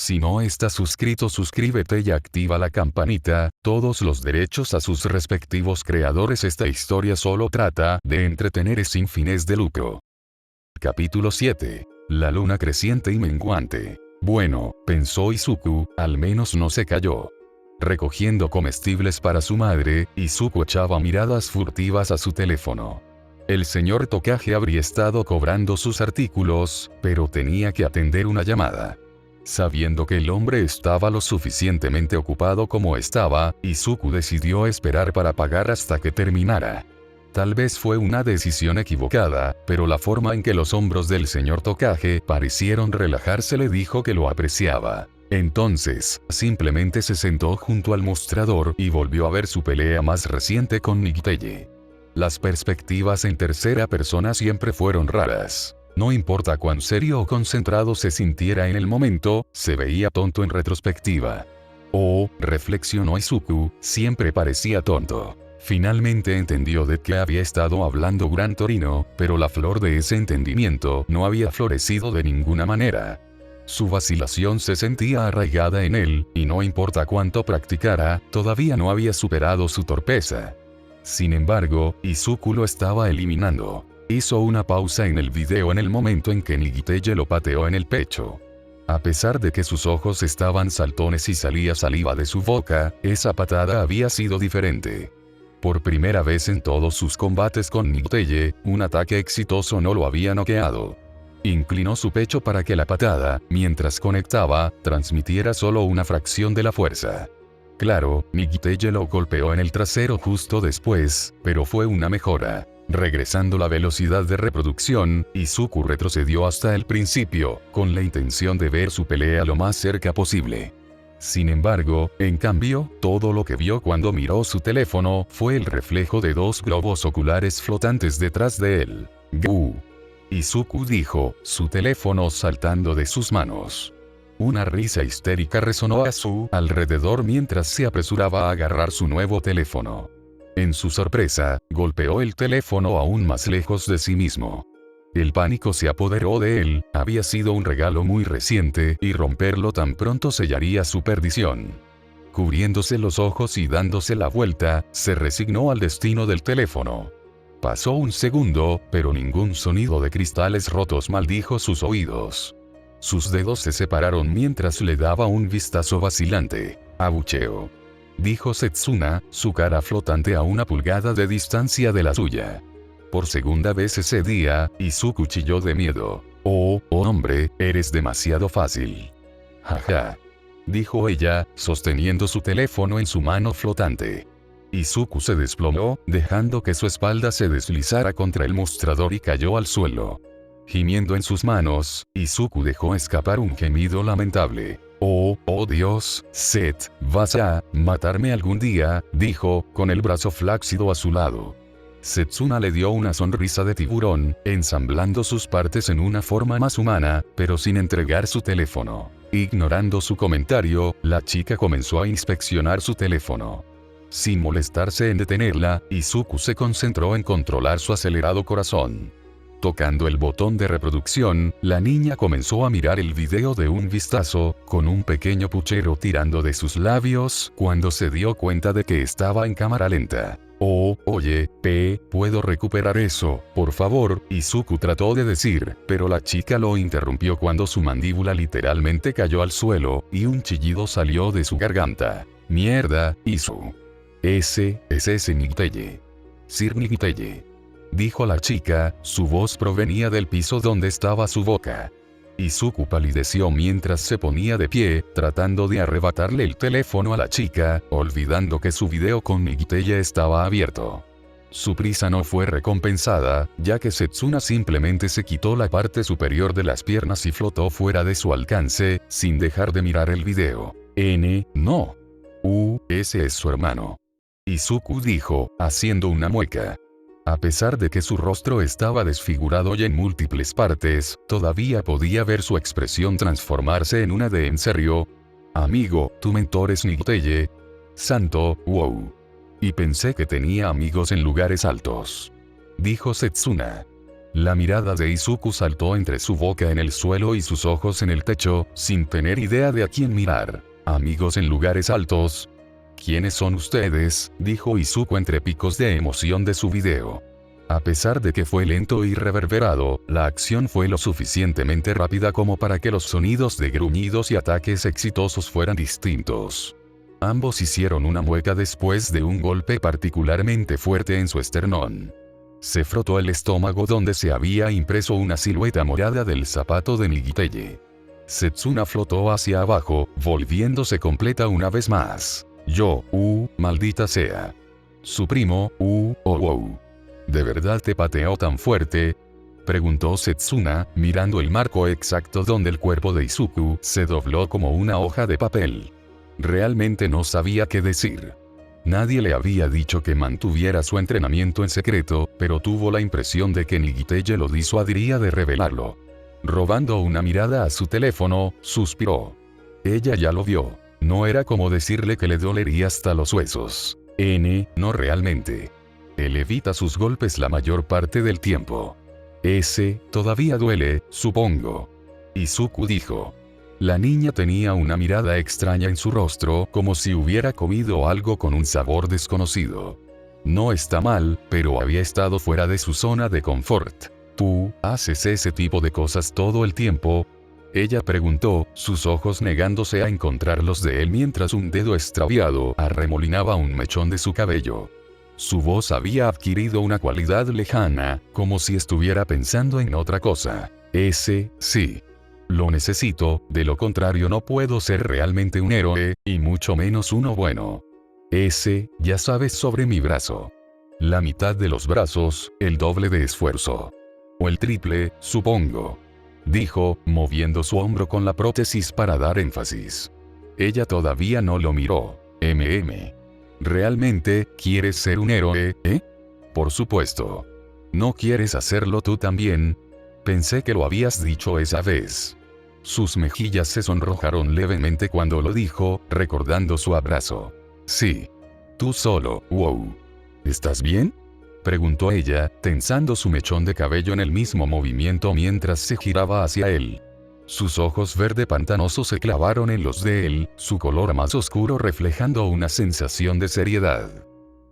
Si no estás suscrito, suscríbete y activa la campanita, todos los derechos a sus respectivos creadores. Esta historia solo trata de entretener sin fines de lucro. Capítulo 7. La luna creciente y menguante. Bueno, pensó Izuku, al menos no se cayó. Recogiendo comestibles para su madre, Izuku echaba miradas furtivas a su teléfono. El señor Tokage habría estado cobrando sus artículos, pero tenía que atender una llamada. Sabiendo que el hombre estaba lo suficientemente ocupado como estaba, Izuku decidió esperar para pagar hasta que terminara. Tal vez fue una decisión equivocada, pero la forma en que los hombros del señor Tokage parecieron relajarse le dijo que lo apreciaba. Entonces, simplemente se sentó junto al mostrador y volvió a ver su pelea más reciente con Nicteye. Las perspectivas en tercera persona siempre fueron raras. No importa cuán serio o concentrado se sintiera en el momento, se veía tonto en retrospectiva. Oh, reflexionó Izuku, siempre parecía tonto. Finalmente entendió de qué había estado hablando Gran Torino, pero la flor de ese entendimiento no había florecido de ninguna manera. Su vacilación se sentía arraigada en él, y no importa cuánto practicara, todavía no había superado su torpeza. Sin embargo, Izuku lo estaba eliminando. Hizo una pausa en el video en el momento en que Nicteye lo pateó en el pecho. A pesar de que sus ojos estaban saltones y salía saliva de su boca, esa patada había sido diferente. Por primera vez en todos sus combates con Nicteye, un ataque exitoso no lo había noqueado. Inclinó su pecho para que la patada, mientras conectaba, transmitiera solo una fracción de la fuerza. Claro, Nicteye lo golpeó en el trasero justo después, pero fue una mejora. Regresando la velocidad de reproducción, Izuku retrocedió hasta el principio, con la intención de ver su pelea lo más cerca posible. Sin embargo, en cambio, todo lo que vio cuando miró su teléfono fue el reflejo de dos globos oculares flotantes detrás de él. ¡Gu! Izuku dijo, su teléfono saltando de sus manos. Una risa histérica resonó a su alrededor mientras se apresuraba a agarrar su nuevo teléfono. En su sorpresa, golpeó el teléfono aún más lejos de sí mismo. El pánico se apoderó de él, había sido un regalo muy reciente y romperlo tan pronto sellaría su perdición. Cubriéndose los ojos y dándose la vuelta, se resignó al destino del teléfono. Pasó un segundo, pero ningún sonido de cristales rotos maldijo sus oídos. Sus dedos se separaron mientras le daba un vistazo vacilante. Abucheo. Dijo Setsuna, su cara flotante a una pulgada de distancia de la suya. Por segunda vez ese día, Izuku chilló de miedo. Oh hombre, eres demasiado fácil. Jaja. Dijo ella, sosteniendo su teléfono en su mano flotante. Izuku se desplomó, dejando que su espalda se deslizara contra el mostrador y cayó al suelo. Gimiendo en sus manos, Izuku dejó escapar un gemido lamentable. Oh Dios, Set, vas a matarme algún día, dijo, con el brazo flácido a su lado. Setsuna le dio una sonrisa de tiburón, ensamblando sus partes en una forma más humana, pero sin entregar su teléfono. Ignorando su comentario, la chica comenzó a inspeccionar su teléfono. Sin molestarse en detenerla, Izuku se concentró en controlar su acelerado corazón. Tocando el botón de reproducción, la niña comenzó a mirar el video de un vistazo, con un pequeño puchero tirando de sus labios, cuando se dio cuenta de que estaba en cámara lenta. Oh, oye, ¿puedo recuperar eso, por favor? Izuku trató de decir, pero la chica lo interrumpió cuando su mandíbula literalmente cayó al suelo, y un chillido salió de su garganta. Mierda, Izu. Ese Nicteye. Sir Nicteye. Dijo la chica, su voz provenía del piso donde estaba su boca. Izuku palideció mientras se ponía de pie, tratando de arrebatarle el teléfono a la chica, olvidando que su video con Nicteye estaba abierto. Su prisa no fue recompensada, ya que Setsuna simplemente se quitó la parte superior de las piernas y flotó fuera de su alcance, sin dejar de mirar el video. No. Ese es su hermano. Izuku dijo, haciendo una mueca. A pesar de que su rostro estaba desfigurado y en múltiples partes, todavía podía ver su expresión transformarse en una de ¿en serio? Amigo, tu mentor es Nicteye. Santo, wow. Y pensé que tenía amigos en lugares altos. Dijo Setsuna. La mirada de Izuku saltó entre su boca en el suelo y sus ojos en el techo, sin tener idea de a quién mirar. Amigos en lugares altos. ¿Quiénes son ustedes?, dijo Izuku entre picos de emoción de su video. A pesar de que fue lento y reverberado, la acción fue lo suficientemente rápida como para que los sonidos de gruñidos y ataques exitosos fueran distintos. Ambos hicieron una mueca después de un golpe particularmente fuerte en su esternón. Se frotó el estómago donde se había impreso una silueta morada del zapato de Nigiteye. Setsuna flotó hacia abajo, volviéndose completa una vez más. Maldita sea. Su primo, ¿de verdad te pateó tan fuerte?, preguntó Setsuna, mirando el marco exacto donde el cuerpo de Izuku se dobló como una hoja de papel. Realmente no sabía qué decir. Nadie le había dicho que mantuviera su entrenamiento en secreto, pero tuvo la impresión de que Nigiteye lo disuadiría de revelarlo. Robando una mirada a su teléfono, suspiró. Ella ya lo vio. No era como decirle que le dolería hasta los huesos. No realmente. Él evita sus golpes la mayor parte del tiempo. Ese, todavía duele, supongo. Izuku dijo. La niña tenía una mirada extraña en su rostro, como si hubiera comido algo con un sabor desconocido. No está mal, pero había estado fuera de su zona de confort. ¿Tú haces ese tipo de cosas todo el tiempo?, ella preguntó, sus ojos negándose a encontrar los de él mientras un dedo extraviado arremolinaba un mechón de su cabello. Su voz había adquirido una cualidad lejana, como si estuviera pensando en otra cosa. Sí. Lo necesito, de lo contrario no puedo ser realmente un héroe, y mucho menos uno bueno. Ya sabes sobre mi brazo. La mitad de los brazos, el doble de esfuerzo. O el triple, supongo. Dijo, moviendo su hombro con la prótesis para dar énfasis. Ella todavía no lo miró. ¿Realmente quieres ser un héroe, Por supuesto. ¿No quieres hacerlo tú también? Pensé que lo habías dicho esa vez. Sus mejillas se sonrojaron levemente cuando lo dijo, recordando su abrazo. Sí. Tú solo, ¿Estás bien?, preguntó ella, tensando su mechón de cabello en el mismo movimiento mientras se giraba hacia él. Sus ojos verde pantanoso se clavaron en los de él, su color más oscuro reflejando una sensación de seriedad.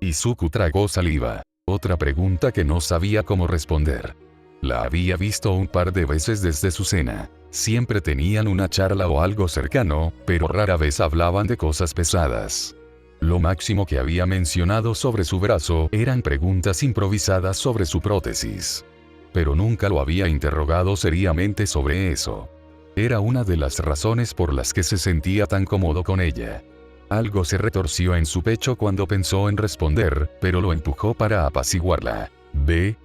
Izuku tragó saliva. Otra pregunta que no sabía cómo responder. La había visto un par de veces desde su cena. Siempre tenían una charla o algo cercano, pero rara vez hablaban de cosas pesadas. Lo máximo que había mencionado sobre su brazo eran preguntas improvisadas sobre su prótesis. Pero nunca lo había interrogado seriamente sobre eso. Era una de las razones por las que se sentía tan cómodo con ella. Algo se retorció en su pecho cuando pensó en responder, pero lo empujó para apaciguarla.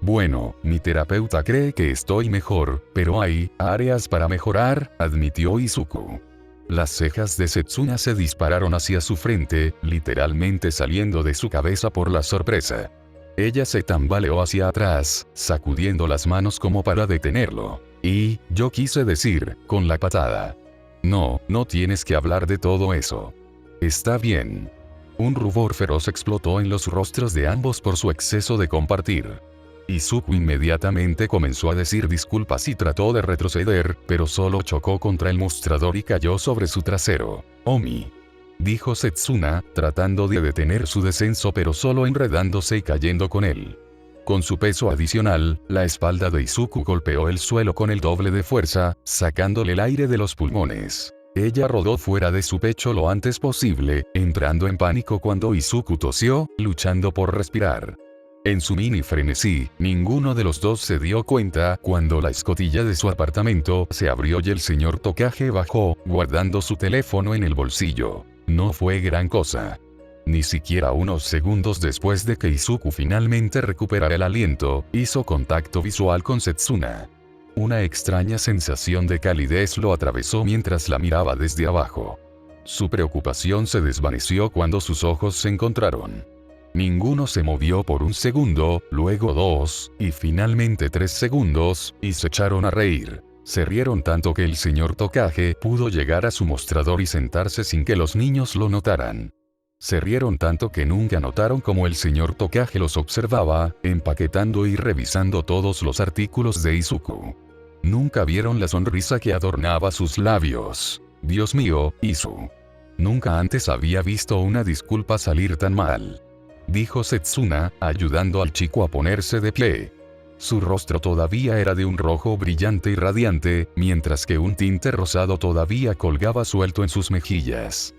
Bueno, mi terapeuta cree que estoy mejor, pero hay áreas para mejorar, admitió Izuku. Las cejas de Setsuna se dispararon hacia su frente, literalmente saliendo de su cabeza por la sorpresa. Ella se tambaleó hacia atrás, sacudiendo las manos como para detenerlo. Y, yo quise decir, con la patada. No tienes que hablar de todo eso. Está bien. Un rubor feroz explotó en los rostros de ambos por su exceso de compartir. Izuku inmediatamente comenzó a decir disculpas y trató de retroceder, pero solo chocó contra el mostrador y cayó sobre su trasero. Omi, dijo Setsuna, tratando de detener su descenso pero solo enredándose y cayendo con él. Con su peso adicional, la espalda de Izuku golpeó el suelo con el doble de fuerza, sacándole el aire de los pulmones. Ella rodó fuera de su pecho lo antes posible, entrando en pánico cuando Izuku tosió, luchando por respirar. En su mini frenesí, ninguno de los dos se dio cuenta cuando la escotilla de su apartamento se abrió y el señor Tokage bajó, guardando su teléfono en el bolsillo. No fue gran cosa. Ni siquiera unos segundos después de que Izuku finalmente recuperara el aliento, hizo contacto visual con Setsuna. Una extraña sensación de calidez lo atravesó mientras la miraba desde abajo. Su preocupación se desvaneció cuando sus ojos se encontraron. Ninguno se movió por un segundo, luego 2, y finalmente 3 segundos, y se echaron a reír. Se rieron tanto que el señor Tokage pudo llegar a su mostrador y sentarse sin que los niños lo notaran. Se rieron tanto que nunca notaron cómo el señor Tokage los observaba, empaquetando y revisando todos los artículos de Izuku. Nunca vieron la sonrisa que adornaba sus labios. Dios mío, Izu. Nunca antes había visto una disculpa salir tan mal. Dijo Setsuna, ayudando al chico a ponerse de pie. Su rostro todavía era de un rojo brillante y radiante, mientras que un tinte rosado todavía colgaba suelto en sus mejillas.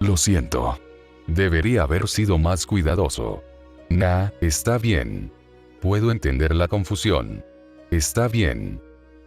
Lo siento. Debería haber sido más cuidadoso. Está bien. Puedo entender la confusión. Está bien.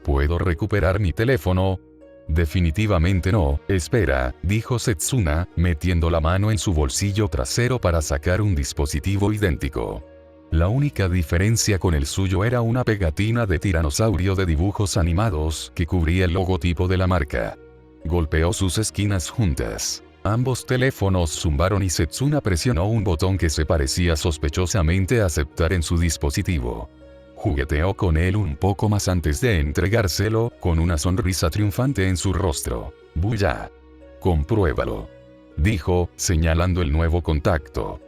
¿Puedo recuperar mi teléfono? Definitivamente no. Espera, dijo Setsuna, metiendo la mano en su bolsillo trasero para sacar un dispositivo idéntico. La única diferencia con el suyo era una pegatina de tiranosaurio de dibujos animados que cubría el logotipo de la marca. Golpeó sus esquinas juntas. Ambos teléfonos zumbaron y Setsuna presionó un botón que se parecía sospechosamente a aceptar en su dispositivo. Jugueteó con él un poco más antes de entregárselo, con una sonrisa triunfante en su rostro. «Buya. Compruébalo», dijo, señalando el nuevo contacto.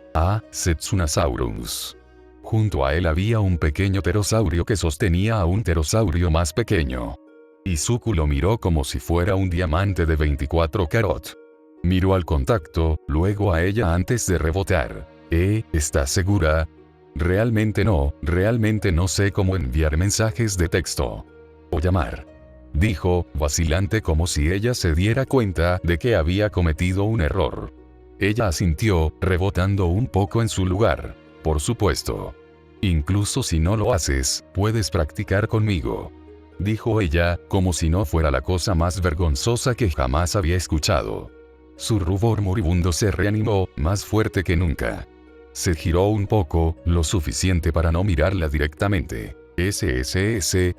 Setsunasaurus. Junto a él había un pequeño pterosaurio que sostenía a un pterosaurio más pequeño. Izuku lo miró como si fuera un diamante de 24 carot. Miró al contacto, luego a ella antes de rebotar. ¿Estás segura? Realmente no sé cómo enviar mensajes de texto. O llamar. Dijo, vacilante como si ella se diera cuenta de que había cometido un error. Ella asintió, rebotando un poco en su lugar. Por supuesto. Incluso si no lo haces, puedes practicar conmigo. Dijo ella, como si no fuera la cosa más vergonzosa que jamás había escuchado. Su rubor moribundo se reanimó, más fuerte que nunca. Se giró un poco, lo suficiente para no mirarla directamente.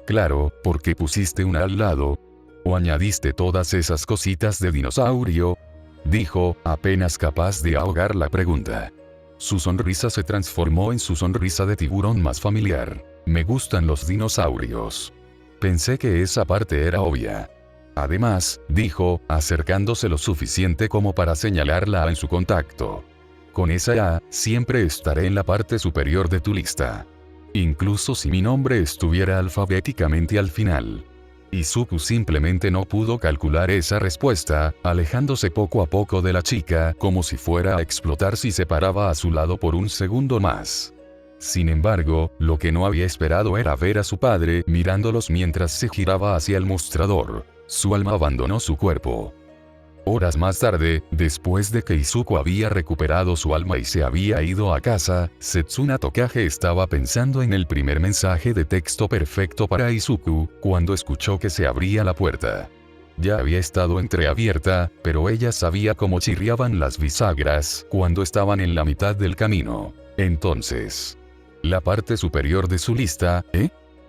Claro, porque pusiste una al lado. ¿O añadiste todas esas cositas de dinosaurio? Dijo, apenas capaz de ahogar la pregunta. Su sonrisa se transformó en su sonrisa de tiburón más familiar. Me gustan los dinosaurios. Pensé que esa parte era obvia. Además, dijo, acercándose lo suficiente como para señalarla en su contacto. Con esa A, siempre estaré en la parte superior de tu lista. Incluso si mi nombre estuviera alfabéticamente al final. Izuku simplemente no pudo calcular esa respuesta, alejándose poco a poco de la chica, como si fuera a explotar si se paraba a su lado por un segundo más. Sin embargo, lo que no había esperado era ver a su padre mirándolos mientras se giraba hacia el mostrador. Su alma abandonó su cuerpo. Horas más tarde, después de que Izuku había recuperado su alma y se había ido a casa, Setsuna Tokage estaba pensando en el primer mensaje de texto perfecto para Izuku, cuando escuchó que se abría la puerta. Ya había estado entreabierta, pero ella sabía cómo chirriaban las bisagras cuando estaban en la mitad del camino. Entonces, la parte superior de su lista,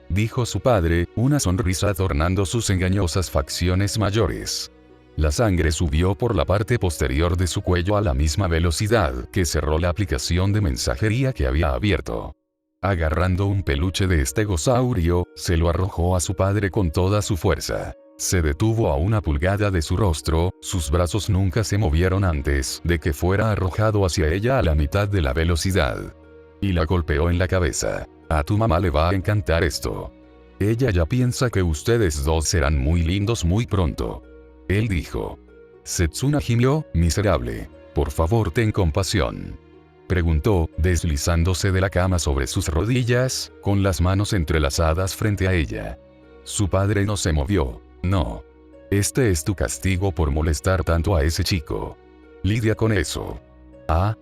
dijo su padre, una sonrisa adornando sus engañosas facciones mayores. La sangre subió por la parte posterior de su cuello a la misma velocidad que cerró la aplicación de mensajería que había abierto. Agarrando un peluche de estegosaurio, se lo arrojó a su padre con toda su fuerza. Se detuvo a una pulgada de su rostro, sus brazos nunca se movieron antes de que fuera arrojado hacia ella a la mitad de la velocidad. Y la golpeó en la cabeza. A tu mamá le va a encantar esto. Ella ya piensa que ustedes dos serán muy lindos muy pronto. Él dijo. Setsuna gimió, miserable. Por favor ten compasión. Preguntó, deslizándose de la cama sobre sus rodillas, con las manos entrelazadas frente a ella. Su padre no se movió. No. Este es tu castigo por molestar tanto a ese chico. Lidia con eso.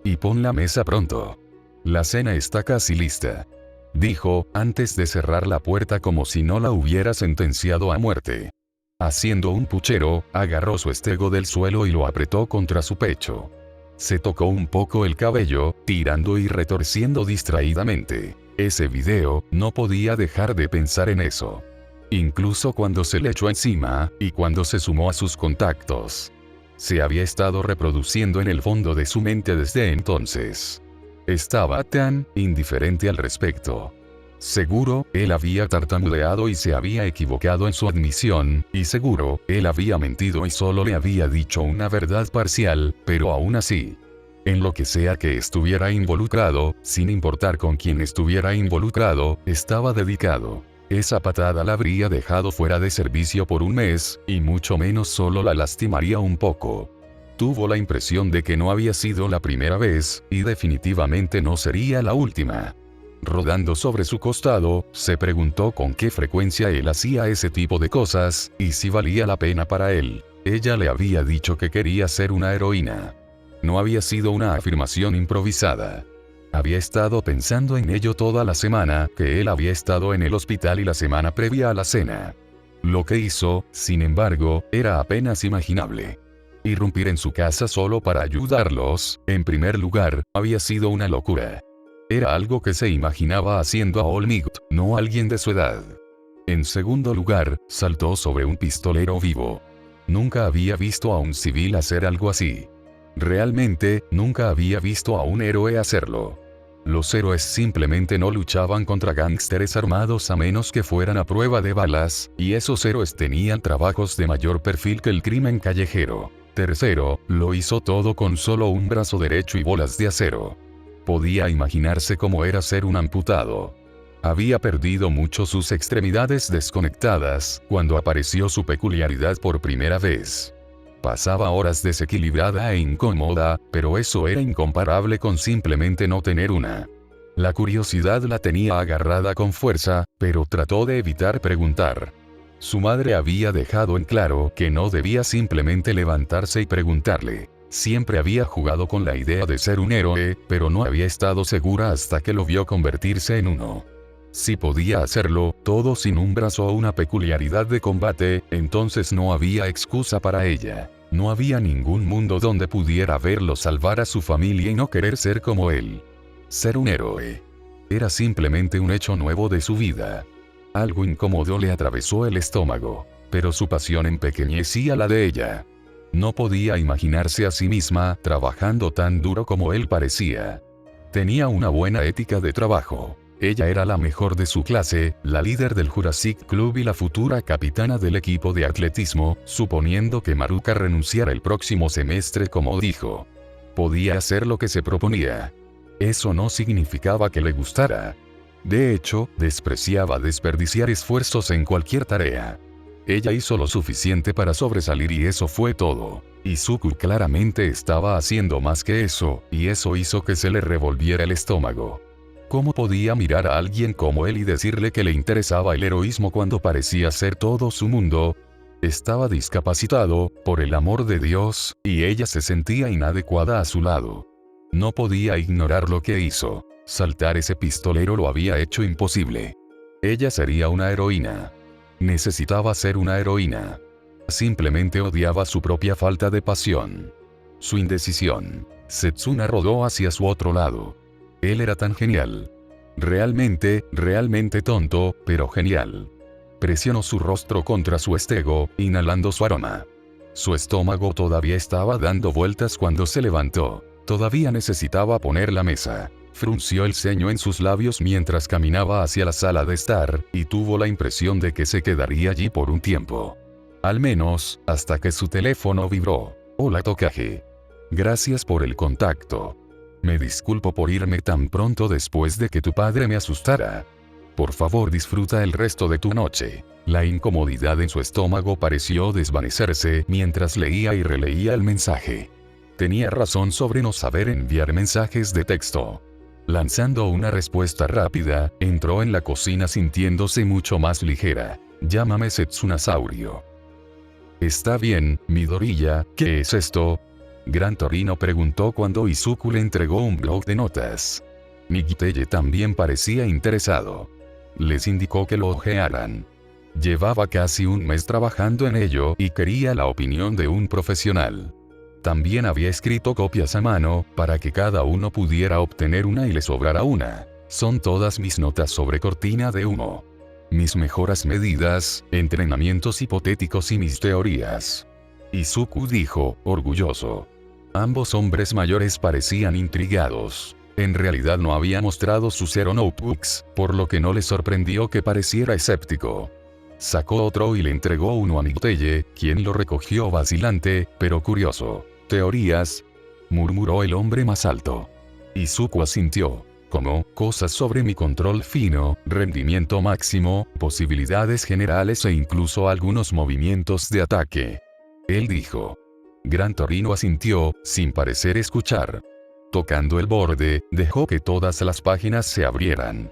Y pon la mesa pronto. La cena está casi lista. Dijo, antes de cerrar la puerta como si no la hubiera sentenciado a muerte. Haciendo un puchero, agarró su estego del suelo y lo apretó contra su pecho. Se tocó un poco el cabello, tirando y retorciendo distraídamente. Ese video, no podía dejar de pensar en eso. Incluso cuando se le echó encima, y cuando se sumó a sus contactos. Se había estado reproduciendo en el fondo de su mente desde entonces. Estaba tan indiferente al respecto. Seguro, él había tartamudeado y se había equivocado en su admisión, y seguro, él había mentido y solo le había dicho una verdad parcial, pero aún así. En lo que sea que estuviera involucrado, sin importar con quién estuviera involucrado, estaba dedicado. Esa patada la habría dejado fuera de servicio por un mes, y mucho menos solo la lastimaría un poco. Tuvo la impresión de que no había sido la primera vez, y definitivamente no sería la última. Rodando sobre su costado, se preguntó con qué frecuencia él hacía ese tipo de cosas, y si valía la pena para él. Ella le había dicho que quería ser una heroína. No había sido una afirmación improvisada. Había estado pensando en ello toda la semana, que él había estado en el hospital y la semana previa a la cena. Lo que hizo, sin embargo, era apenas imaginable. Irrumpir en su casa solo para ayudarlos, en primer lugar, había sido una locura. Era algo que se imaginaba haciendo a Olmigt, no alguien de su edad. En segundo lugar, saltó sobre un pistolero vivo. Nunca había visto a un civil hacer algo así. Realmente, nunca había visto a un héroe hacerlo. Los héroes simplemente no luchaban contra gángsteres armados a menos que fueran a prueba de balas, y esos héroes tenían trabajos de mayor perfil que el crimen callejero. Tercero, lo hizo todo con solo un brazo derecho y bolas de acero. Podía imaginarse cómo era ser un amputado. Había perdido mucho sus extremidades desconectadas, cuando apareció su peculiaridad por primera vez. Pasaba horas desequilibrada e incómoda, pero eso era incomparable con simplemente no tener una. La curiosidad la tenía agarrada con fuerza, pero trató de evitar preguntar. Su madre había dejado en claro que no debía simplemente levantarse y preguntarle. Siempre había jugado con la idea de ser un héroe, pero no había estado segura hasta que lo vio convertirse en uno. Si podía hacerlo, todo sin un brazo o una peculiaridad de combate, entonces no había excusa para ella. No había ningún mundo donde pudiera verlo salvar a su familia y no querer ser como él. Ser un héroe. Era simplemente un hecho nuevo de su vida. Algo incómodo le atravesó el estómago, pero su pasión empequeñecía la de ella. No podía imaginarse a sí misma trabajando tan duro como él parecía. Tenía una buena ética de trabajo. Ella era la mejor de su clase, la líder del Jurassic Club y la futura capitana del equipo de atletismo, suponiendo que Maruka renunciara el próximo semestre como dijo. Podía hacer lo que se proponía. Eso no significaba que le gustara. De hecho, despreciaba desperdiciar esfuerzos en cualquier tarea. Ella hizo lo suficiente para sobresalir y eso fue todo. Izuku claramente estaba haciendo más que eso, y eso hizo que se le revolviera el estómago. ¿Cómo podía mirar a alguien como él y decirle que le interesaba el heroísmo cuando parecía ser todo su mundo? Estaba discapacitado, por el amor de Dios, y ella se sentía inadecuada a su lado. No podía ignorar lo que hizo. Saltar ese pistolero lo había hecho imposible. Ella sería una heroína. Necesitaba ser una heroína. Simplemente odiaba su propia falta de pasión. Su indecisión. Setsuna rodó hacia su otro lado. Él era tan genial. Realmente tonto, pero genial. Presionó su rostro contra su estego, inhalando su aroma. Su estómago todavía estaba dando vueltas cuando se levantó. Todavía necesitaba poner la mesa. Frunció el ceño en sus labios mientras caminaba hacia la sala de estar, y tuvo la impresión de que se quedaría allí por un tiempo. Al menos, hasta que su teléfono vibró. Hola Tokage. Gracias por el contacto. Me disculpo por irme tan pronto después de que tu padre me asustara. Por favor disfruta el resto de tu noche. La incomodidad en su estómago pareció desvanecerse mientras leía y releía el mensaje. Tenía razón sobre no saber enviar mensajes de texto. Lanzando una respuesta rápida, entró en la cocina sintiéndose mucho más ligera. Llámame Setsunasaurio. Está bien, Midoriya, ¿qué es esto? Gran Torino preguntó cuando Izuku le entregó un bloc de notas. Migiteye también parecía interesado. Les indicó que lo hojearan. Llevaba casi un mes trabajando en ello y quería la opinión de un profesional. También había escrito copias a mano, para que cada uno pudiera obtener una y le sobrara una. Son todas mis notas sobre cortina de humo. Mis mejoras medidas, entrenamientos hipotéticos y mis teorías. Izuku dijo, orgulloso. Ambos hombres mayores parecían intrigados. En realidad no había mostrado sus Zero Notebooks, por lo que no le sorprendió que pareciera escéptico. Sacó otro y le entregó uno a Migiteye, quien lo recogió vacilante, pero curioso. ¿Teorías? murmuró el hombre más alto. Izuku asintió. Como, cosas sobre mi control fino, rendimiento máximo, posibilidades generales e incluso algunos movimientos de ataque. Él dijo. Gran Torino asintió, sin parecer escuchar. Tocando el borde, dejó que todas las páginas se abrieran.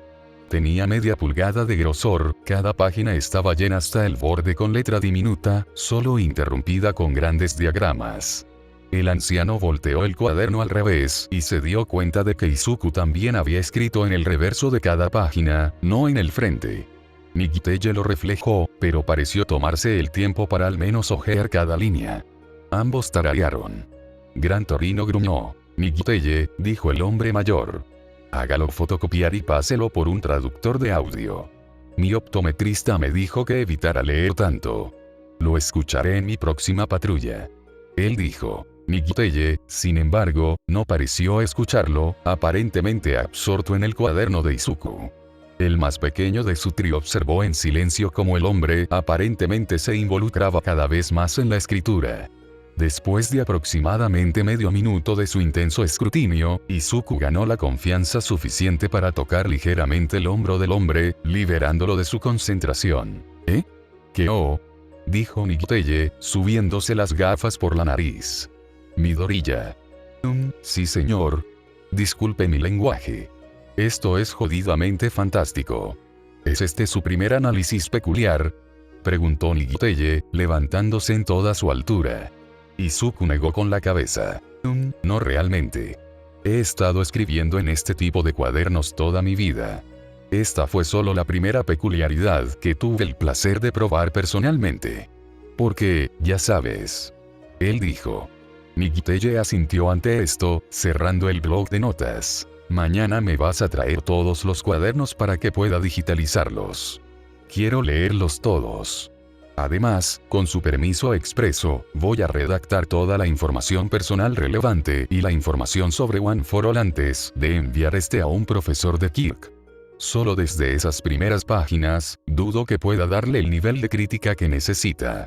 Tenía media pulgada de grosor, cada página estaba llena hasta el borde con letra diminuta, solo interrumpida con grandes diagramas. El anciano volteó el cuaderno al revés y se dio cuenta de que Izuku también había escrito en el reverso de cada página, no en el frente. Nigiteye lo reflejó, pero pareció tomarse el tiempo para al menos hojear cada línea. Ambos tararearon. Gran Torino gruñó. Nigiteye, dijo el hombre mayor. Hágalo fotocopiar y páselo por un traductor de audio. Mi optometrista me dijo que evitara leer tanto. Lo escucharé en mi próxima patrulla. Él dijo. Nigiteye, sin embargo, no pareció escucharlo, aparentemente absorto en el cuaderno de Izuku. El más pequeño de su trío observó en silencio cómo el hombre aparentemente se involucraba cada vez más en la escritura. Después de aproximadamente medio minuto de su intenso escrutinio, Izuku ganó la confianza suficiente para tocar ligeramente el hombro del hombre, liberándolo de su concentración. ¿Eh? ¿Qué oh? Dijo Nigiteye, subiéndose las gafas por la nariz. Midoriya. Sí señor. Disculpe mi lenguaje. Esto es jodidamente fantástico. ¿Es este su primer análisis peculiar? Preguntó Nigiteye, levantándose en toda su altura. Izuku negó con la cabeza. No realmente. He estado escribiendo en este tipo de cuadernos toda mi vida. Esta fue solo la primera peculiaridad que tuve el placer de probar personalmente. Porque, ya sabes. Él dijo. Nigiteye asintió ante esto, cerrando el blog de notas. Mañana me vas a traer todos los cuadernos para que pueda digitalizarlos. Quiero leerlos todos. Además, con su permiso expreso, voy a redactar toda la información personal relevante y la información sobre One for All antes de enviar a un profesor de Kirk. Solo desde esas primeras páginas, dudo que pueda darle el nivel de crítica que necesita.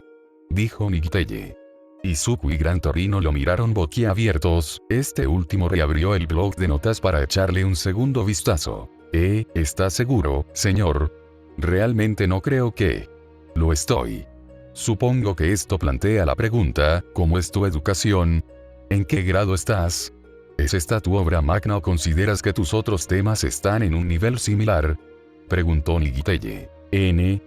Dijo Nigiteye. Izuku y Gran Torino lo miraron boquiabiertos, este último reabrió el blog de notas para echarle un segundo vistazo. ¿Está seguro, señor? Realmente no creo que... Lo estoy. Supongo que esto plantea la pregunta, ¿cómo es tu educación? ¿En qué grado estás? ¿Es esta tu obra magna o consideras que tus otros temas están en un nivel similar? Preguntó Nigiteye.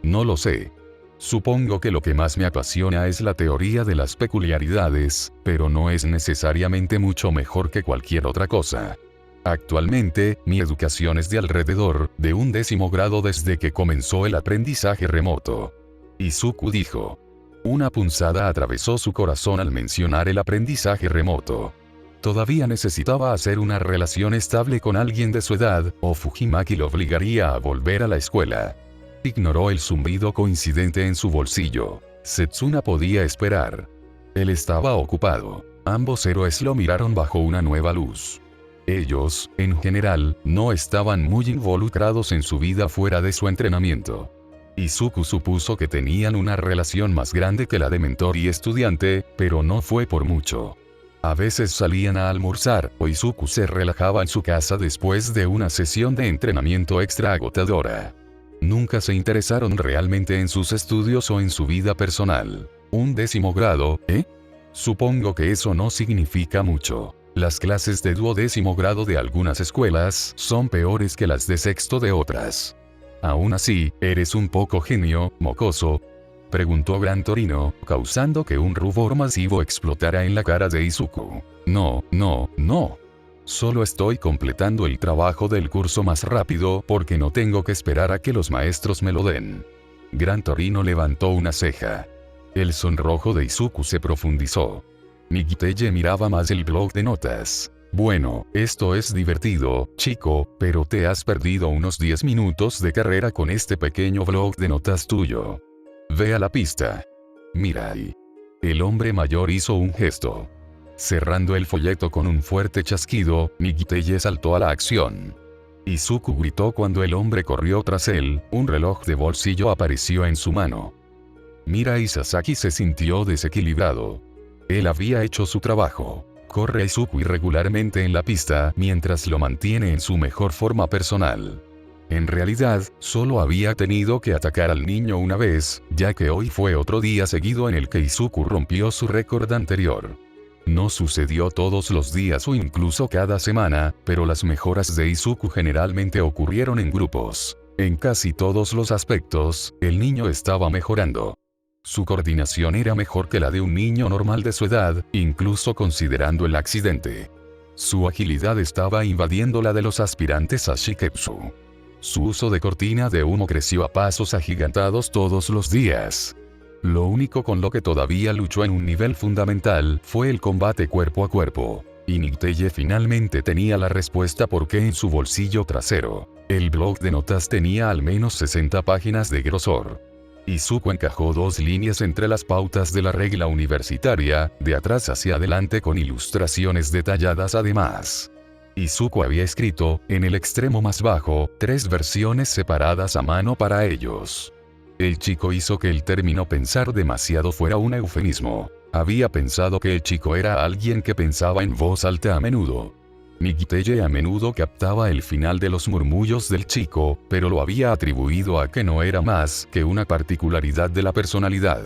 No lo sé. Supongo que lo que más me apasiona es la teoría de las peculiaridades, pero no es necesariamente mucho mejor que cualquier otra cosa. Actualmente, mi educación es de alrededor de un 10º grado desde que comenzó el aprendizaje remoto. Izuku dijo. Una punzada atravesó su corazón al mencionar el aprendizaje remoto. Todavía necesitaba hacer una relación estable con alguien de su edad, o Fujimaki lo obligaría a volver a la escuela. Ignoró el zumbido coincidente en su bolsillo. Setsuna podía esperar. Él estaba ocupado. Ambos héroes lo miraron bajo una nueva luz. Ellos, en general, no estaban muy involucrados en su vida fuera de su entrenamiento. Izuku supuso que tenían una relación más grande que la de mentor y estudiante, pero no fue por mucho. A veces salían a almorzar, o Izuku se relajaba en su casa después de una sesión de entrenamiento extra agotadora. Nunca se interesaron realmente en sus estudios o en su vida personal. ¿Un 10º grado, Supongo que eso no significa mucho. Las clases de 12º grado de algunas escuelas son peores que las de 6º de otras. Aún así, ¿eres un poco genio, mocoso? Preguntó Gran Torino, causando que un rubor masivo explotara en la cara de Izuku. No. Solo estoy completando el trabajo del curso más rápido porque no tengo que esperar a que los maestros me lo den. Gran Torino levantó una ceja. El sonrojo de Izuku se profundizó. Nigiteye miraba más el blog de notas. Bueno, esto es divertido, chico, pero te has perdido unos 10 minutos de carrera con este pequeño blog de notas tuyo. Ve a la pista. Mira ahí. El hombre mayor hizo un gesto. Cerrando el folleto con un fuerte chasquido, Nigiteye saltó a la acción. Izuku gritó cuando el hombre corrió tras él, un reloj de bolsillo apareció en su mano. Mirai Sasaki se sintió desequilibrado. Él había hecho su trabajo. corre a Izuku irregularmente en la pista mientras lo mantiene en su mejor forma personal. En realidad, solo había tenido que atacar al niño una vez, ya que hoy fue otro día seguido en el que Izuku rompió su récord anterior. No sucedió todos los días o incluso cada semana, pero las mejoras de Izuku generalmente ocurrieron en grupos. En casi todos los aspectos, el niño estaba mejorando. Su coordinación era mejor que la de un niño normal de su edad, incluso considerando el accidente. Su agilidad estaba invadiendo la de los aspirantes a Shiketsu. Su uso de cortina de humo creció a pasos agigantados todos los días. Lo único con lo que todavía luchó en un nivel fundamental fue el combate cuerpo a cuerpo. Y Nicteye finalmente tenía la respuesta porque en su bolsillo trasero, el blog de notas tenía al menos 60 páginas de grosor. Izuku encajó 2 líneas entre las pautas de la regla universitaria, de atrás hacia adelante con ilustraciones detalladas además. Izuku había escrito, en el extremo más bajo, 3 versiones separadas a mano para ellos. El chico hizo que el término pensar demasiado fuera un eufemismo. Había pensado que el chico era alguien que pensaba en voz alta a menudo. Nicteye a menudo captaba el final de los murmullos del chico, pero lo había atribuido a que no era más que una particularidad de la personalidad.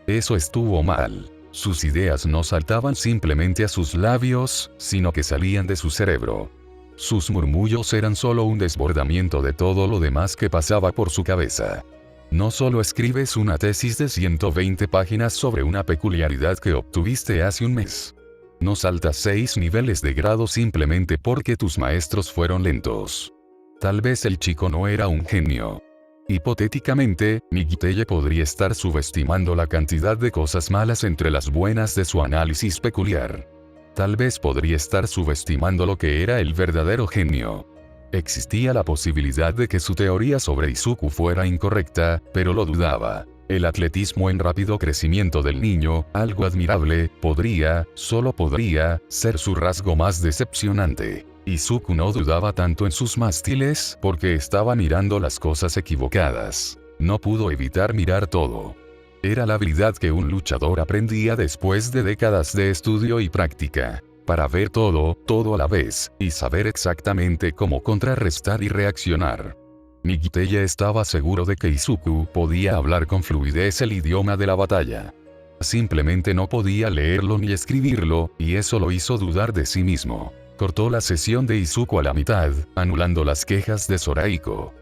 Eso estuvo mal. Sus ideas no saltaban simplemente a sus labios, sino que salían de su cerebro. Sus murmullos eran solo un desbordamiento de todo lo demás que pasaba por su cabeza. No solo escribes una tesis de 120 páginas sobre una peculiaridad que obtuviste hace un mes. No saltas 6 niveles de grado simplemente porque tus maestros fueron lentos. Tal vez el chico no era un genio. Hipotéticamente, Nicteye podría estar subestimando la cantidad de cosas malas entre las buenas de su análisis peculiar. Tal vez podría estar subestimando lo que era el verdadero genio. Existía la posibilidad de que su teoría sobre Izuku fuera incorrecta, pero lo dudaba. El atletismo en rápido crecimiento del niño, algo admirable, solo podría, ser su rasgo más decepcionante. Izuku no dudaba tanto en sus mástiles porque estaba mirando las cosas equivocadas. No pudo evitar mirar todo. Era la habilidad que un luchador aprendía después de décadas de estudio y práctica. Para ver todo a la vez, y saber exactamente cómo contrarrestar y reaccionar. Nicteye estaba seguro de que Izuku podía hablar con fluidez el idioma de la batalla. Simplemente no podía leerlo ni escribirlo, y eso lo hizo dudar de sí mismo. Cortó la sesión de Izuku a la mitad, anulando las quejas de Zoraiko.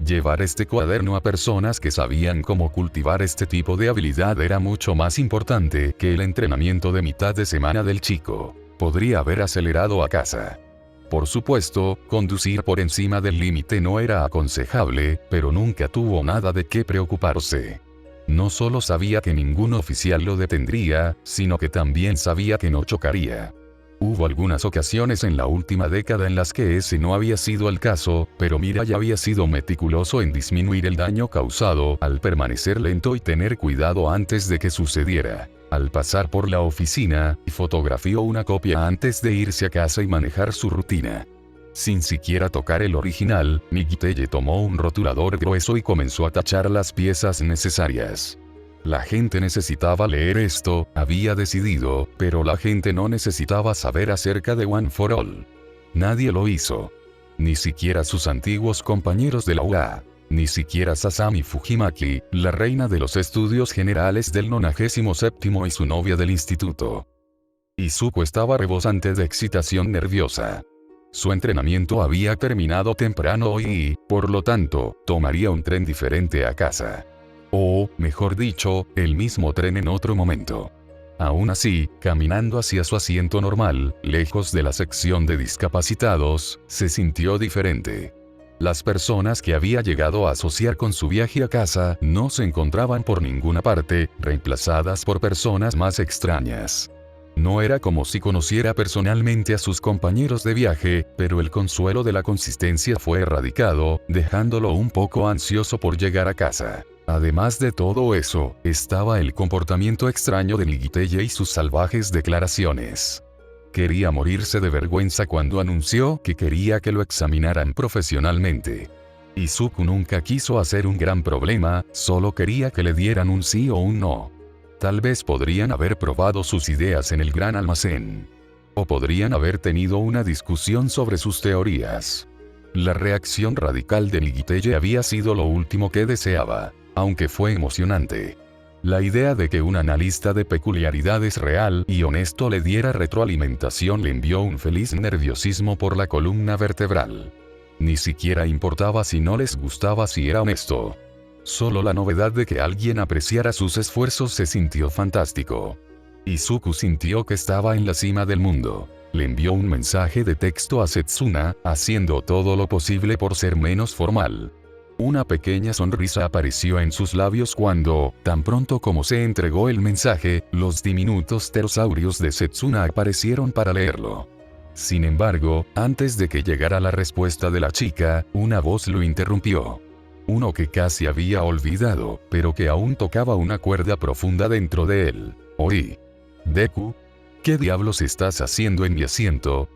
Llevar este cuaderno a personas que sabían cómo cultivar este tipo de habilidad era mucho más importante que el entrenamiento de mitad de semana del chico. Podría haber acelerado a casa. Por supuesto, conducir por encima del límite no era aconsejable, pero nunca tuvo nada de qué preocuparse. No solo sabía que ningún oficial lo detendría, sino que también sabía que no chocaría. Hubo algunas ocasiones en la última década en las que ese no había sido el caso, pero Mirai había sido meticuloso en disminuir el daño causado al permanecer lento y tener cuidado antes de que sucediera. Al pasar por la oficina, fotografió una copia antes de irse a casa y manejar su rutina. Sin siquiera tocar el original, Nicteye tomó un rotulador grueso y comenzó a tachar las piezas necesarias. La gente necesitaba leer esto, había decidido, pero la gente no necesitaba saber acerca de One for All. Nadie lo hizo. Ni siquiera sus antiguos compañeros de la UA. Ni siquiera Sasami Fujimaki, la reina de los estudios generales del 97º y su novia del instituto. Izuku estaba rebosante de excitación nerviosa. Su entrenamiento había terminado temprano hoy y, por lo tanto, tomaría un tren diferente a casa. O, mejor dicho, el mismo tren en otro momento. Aún así, caminando hacia su asiento normal, lejos de la sección de discapacitados, se sintió diferente. Las personas que había llegado a asociar con su viaje a casa no se encontraban por ninguna parte, reemplazadas por personas más extrañas. No era como si conociera personalmente a sus compañeros de viaje, pero el consuelo de la consistencia fue erradicado, dejándolo un poco ansioso por llegar a casa. Además de todo eso, estaba el comportamiento extraño de Nicteye y sus salvajes declaraciones. Quería morirse de vergüenza cuando anunció que quería que lo examinaran profesionalmente. Izuku nunca quiso hacer un gran problema, solo quería que le dieran un sí o un no. Tal vez podrían haber probado sus ideas en el gran almacén. o podrían haber tenido una discusión sobre sus teorías. La reacción radical de Nigiteye había sido lo último que deseaba, aunque fue emocionante. La idea de que un analista de peculiaridades real y honesto le diera retroalimentación le envió un feliz nerviosismo por la columna vertebral. Ni siquiera importaba si no les gustaba si era honesto. Solo la novedad de que alguien apreciara sus esfuerzos se sintió fantástico. Izuku sintió que estaba en la cima del mundo. Le envió un mensaje de texto a Setsuna, haciendo todo lo posible por ser menos formal. Una pequeña sonrisa apareció en sus labios cuando, tan pronto como se entregó el mensaje, los diminutos pterosaurios de Setsuna aparecieron para leerlo. Sin embargo, antes de que llegara la respuesta de la chica, una voz lo interrumpió. Uno que casi había olvidado, pero que aún tocaba una cuerda profunda dentro de él. Oí. Deku, ¿qué diablos estás haciendo en mi asiento?